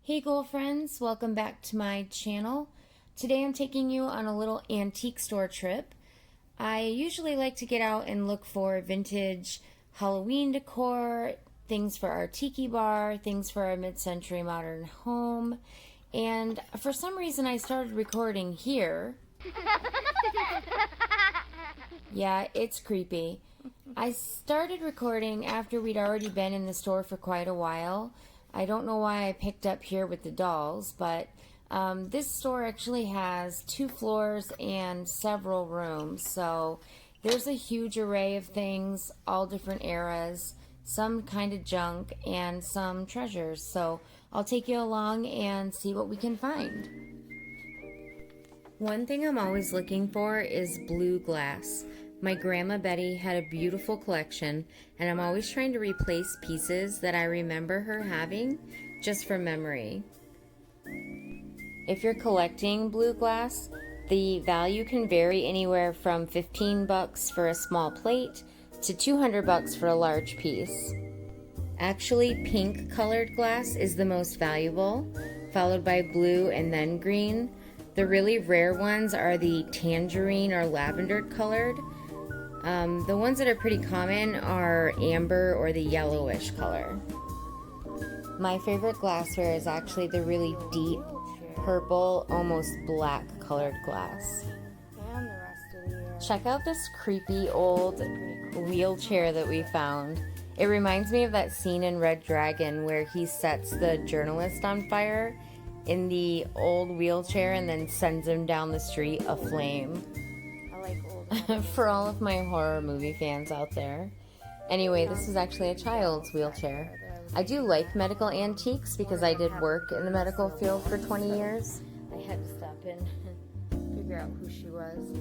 Hey girlfriends, welcome back to my channel. Today I'm taking you on a little antique store trip. I usually like to get out and look for vintage Halloween decor, things for our tiki bar, things for our mid-century modern home, and for some reason I started recording here. Yeah, it's creepy. I started recording after we'd already been in the store for quite a while. I don't know why I picked up here with the dolls, but this store actually has 2 floors and several rooms, so there's a huge array of things, all different eras, some kind of junk, and some treasures. So I'll take you along and see what we can find. One thing I'm always looking for is blue glass. My grandma Betty had a beautiful collection, and I'm always trying to replace pieces that I remember her having just from memory. If you're collecting blue glass, the value can vary anywhere from $15 for a small plate to $200 for a large piece. Actually, pink colored glass is the most valuable, followed by blue and then green. The really rare ones are the tangerine or lavender colored. The ones that are pretty common are amber or the yellowish color. My favorite glassware is actually the really deep purple, almost black colored glass. Check out this creepy old wheelchair that we found. It reminds me of that scene in Red Dragon where he sets the journalist on fire in the old wheelchair and then sends him down the street aflame. For all of my horror movie fans out there. Anyway, this is actually a child's wheelchair. I do like medical antiques because I did work in the medical field for 20 years. I had to stop in and figure out who she was.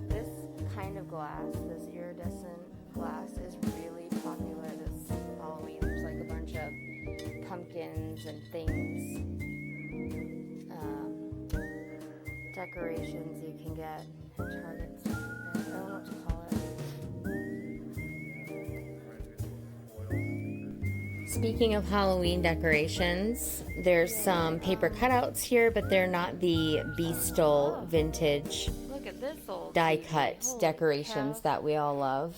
This kind of glass, this iridescent glass, is really popular this Halloween. There's like a bunch of pumpkins and things, decorations you can get at Target. I don't know what to call it. Speaking of Halloween decorations, there's some paper cutouts here, but they're not the Beastal vintage look at this old die cut decorations that we all love.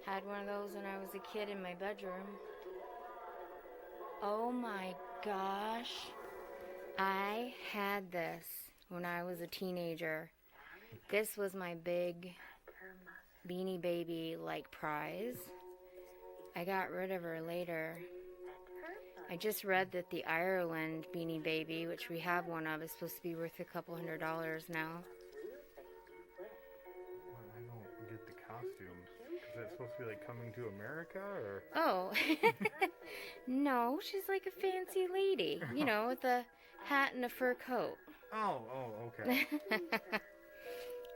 Had one of those when I was a kid in my bedroom. Oh my gosh. I had this when I was a teenager. This was my big Beanie Baby like prize. I got rid of her later. I just read that the Ireland Beanie Baby, which we have one of, is supposed to be worth a couple $100 now. I don't get the costumes. Is that supposed to be like Coming to America or? Oh, no, she's like a fancy lady, you know, with a hat and a fur coat. Oh, okay.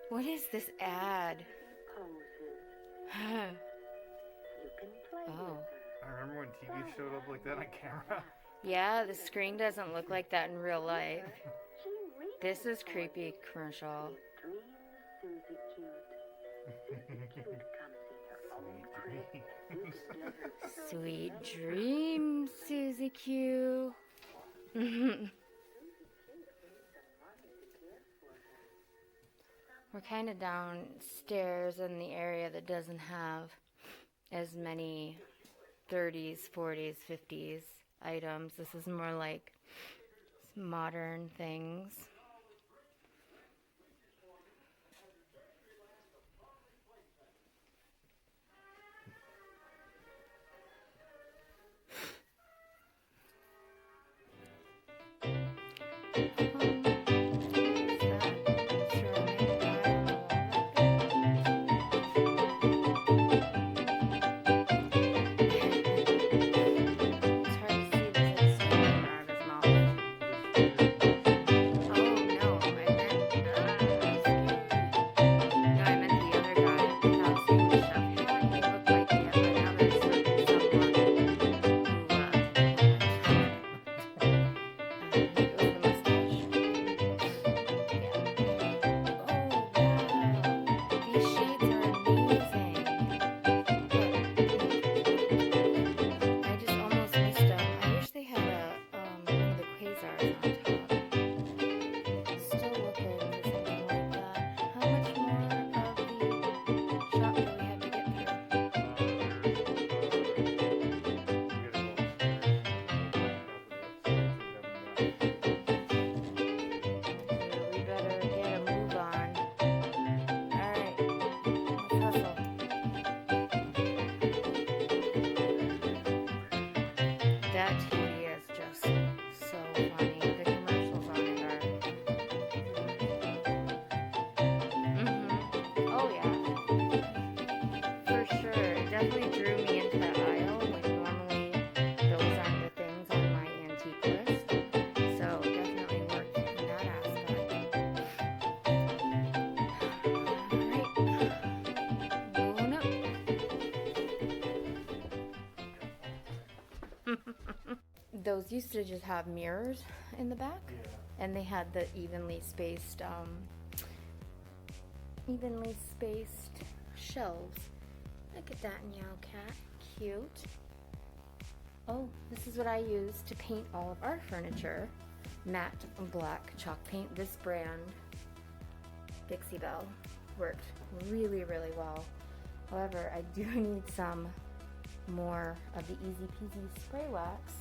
What is this ad? Oh. I remember when TV showed up like that on camera. Yeah, the screen doesn't look like that in real life. This is creepy commercial. Sweet dreams, Susie Q. We're kind of downstairs in the area that doesn't have as many 30s, 40s, 50s items. This is more like modern things. drew me into that aisle when normally those aren't the things on my antique list. So definitely worked in that aspect. Alright. Going up. Those used to just have mirrors in the back. Yeah. And they had the evenly spaced shelves. Look at that meow cat. Cute. Oh, this is what I use to paint all of our furniture. Matte black chalk paint. This brand, Dixie Belle, worked really, really well. However, I do need some more of the Easy Peasy spray wax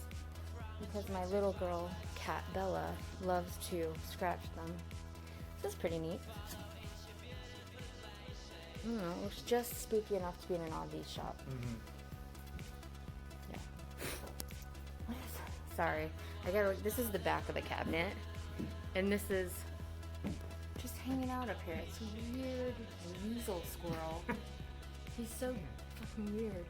because my little girl, cat Bella, loves to scratch them. This is pretty neat. It looks just spooky enough to be in an Aldi's shop. Mm-hmm. Yeah. Sorry, I gotta look. This is the back of the cabinet, and this is just hanging out up here. It's a weird weasel squirrel. He's so fucking weird.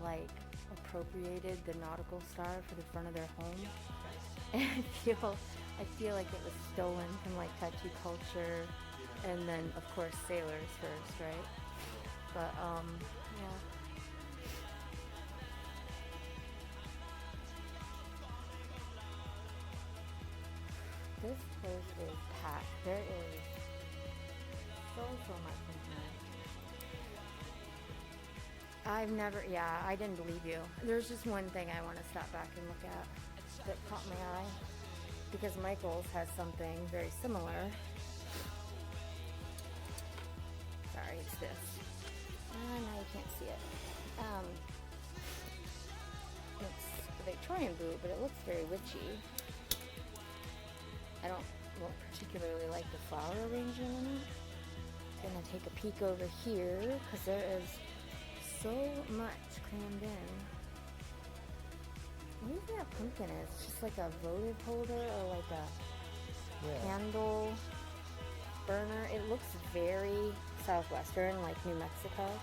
Like, appropriated the nautical star for the front of their home. And I feel like it was stolen from like tattoo culture, and then of course sailors first, right? But yeah. This place is packed. There is so much in here. I didn't believe you. There's just one thing I want to stop back and look at that caught my eye, because Michael's has something very similar. Sorry, it's this. Now you can't see it. It's a Victorian boot, but it looks very witchy. I don't particularly like the flower arrangement in it. Gonna take a peek over here because there is so much crammed in. What do you think that pumpkin is? Just like a votive holder or like a candle burner? It looks very southwestern, like New Mexico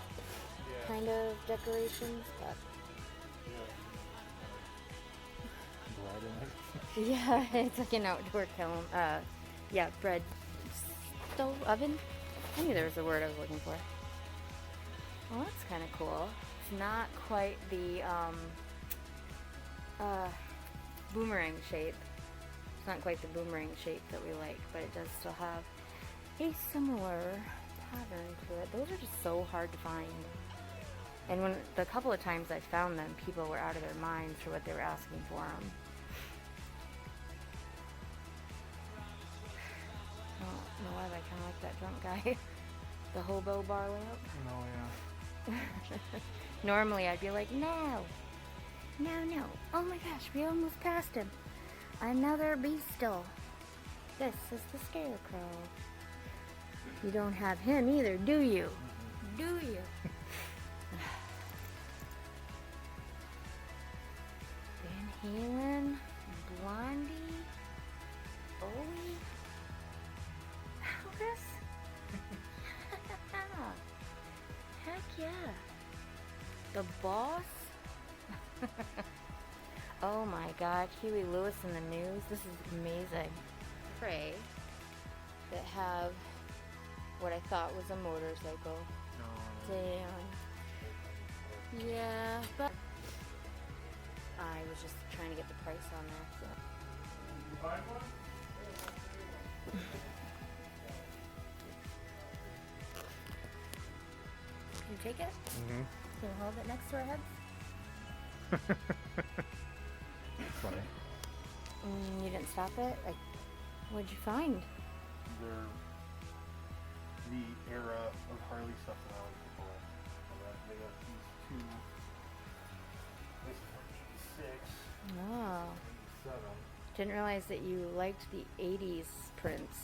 kind of decorations, but yeah, it's like an outdoor kiln. Bread stove oven. I knew there was a word I was looking for. Well, that's kind of cool. It's not quite the boomerang shape. It's not quite the boomerang shape that we like, but it does still have a similar pattern to it. Those are just so hard to find. And when the couple of times I found them, people were out of their minds for what they were asking for them. I don't know why, but I kind of like that drunk guy. The hobo bar lamp. Oh, yeah. Normally I'd be like, no. Oh my gosh, we almost passed him. Another beastle. This is the scarecrow. You don't have him either, do you? Do you? Van Halen, Blondie, Bowie, Elvis. Heck yeah. The Boss. Oh my God, Huey Lewis in the news. This is amazing. Pray that have what I thought was a motorcycle. No. Damn. Yeah, but I was just trying to get the price on there. So. You find one? Can you take it? Mm-hmm. Can you hold it next to our heads? Funny. You didn't stop it? What'd you find? They're the era of Harley stuff that I like to collect. They got these two. This is from 86, Oh. 87. Didn't realize that you liked the 80s prints.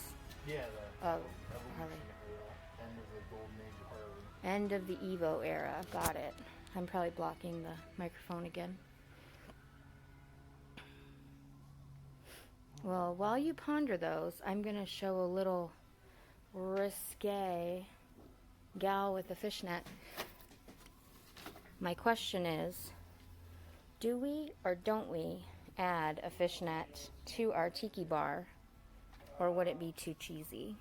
Yeah, the Of Evolution Harley. era. End of the golden age of Harley. End of the Evo era. Got it. I'm probably blocking the microphone again. Well, while you ponder those, I'm going to show a little risque gal with a fishnet. My question is, do we or don't we add a fishnet to our tiki bar, or would it be too cheesy?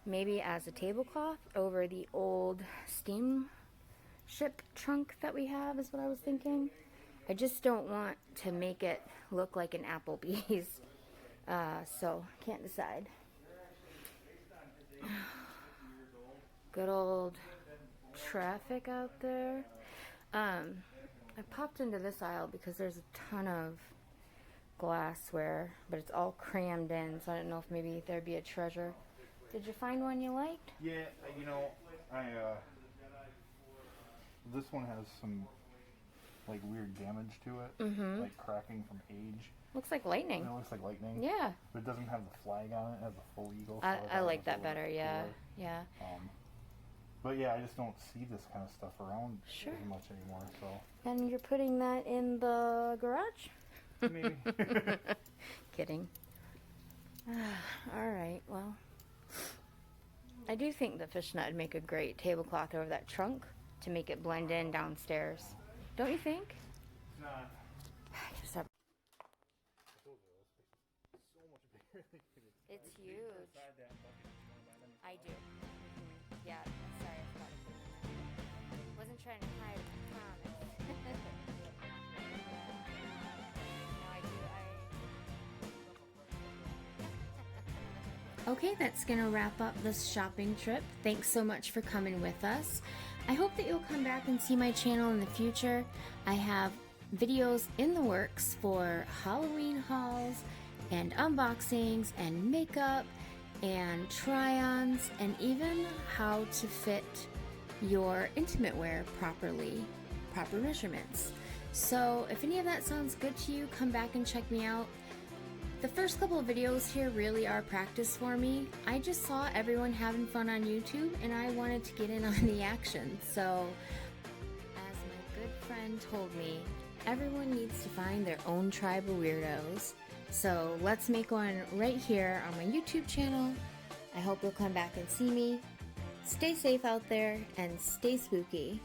Maybe as a tablecloth over the old steam ship trunk that we have is what I was thinking. I just don't want to make it look like an Applebee's, so can't decide. Good old traffic out there. I popped into this aisle because there's a ton of glassware, but it's all crammed in, so I don't know if maybe there'd be a treasure. Did you find one you liked? Yeah, you know, this one has some like weird damage to it, like cracking from age. Looks like lightning. And it looks like lightning. Yeah. But it doesn't have the flag on it. It has a full eagle. I like that better. Yeah. Yeah. But yeah, I just don't see this kind of stuff around Sure. as much anymore. So. And you're putting that in the garage? Maybe. Kidding. All right. Well, I do think the fishnet would make a great tablecloth over that trunk to make it blend in downstairs. Don't you think? It's not. Stop. So much bigger than it is. It's huge. I do. Yeah. Sorry, I forgot to put it in there. Wasn't trying to hide. I promise. No, I do. Okay, that's gonna wrap up this shopping trip. Thanks so much for coming with us. I hope that you'll come back and see my channel in the future. I have videos in the works for Halloween hauls and unboxings and makeup and try-ons and even how to fit your intimate wear properly, proper measurements. So if any of that sounds good to you, come back and check me out. The first couple of videos here really are practice for me. I just saw everyone having fun on YouTube and I wanted to get in on the action. So, as my good friend told me, everyone needs to find their own tribe of weirdos. So let's make one right here on my YouTube channel. I hope you'll come back and see me. Stay safe out there and stay spooky.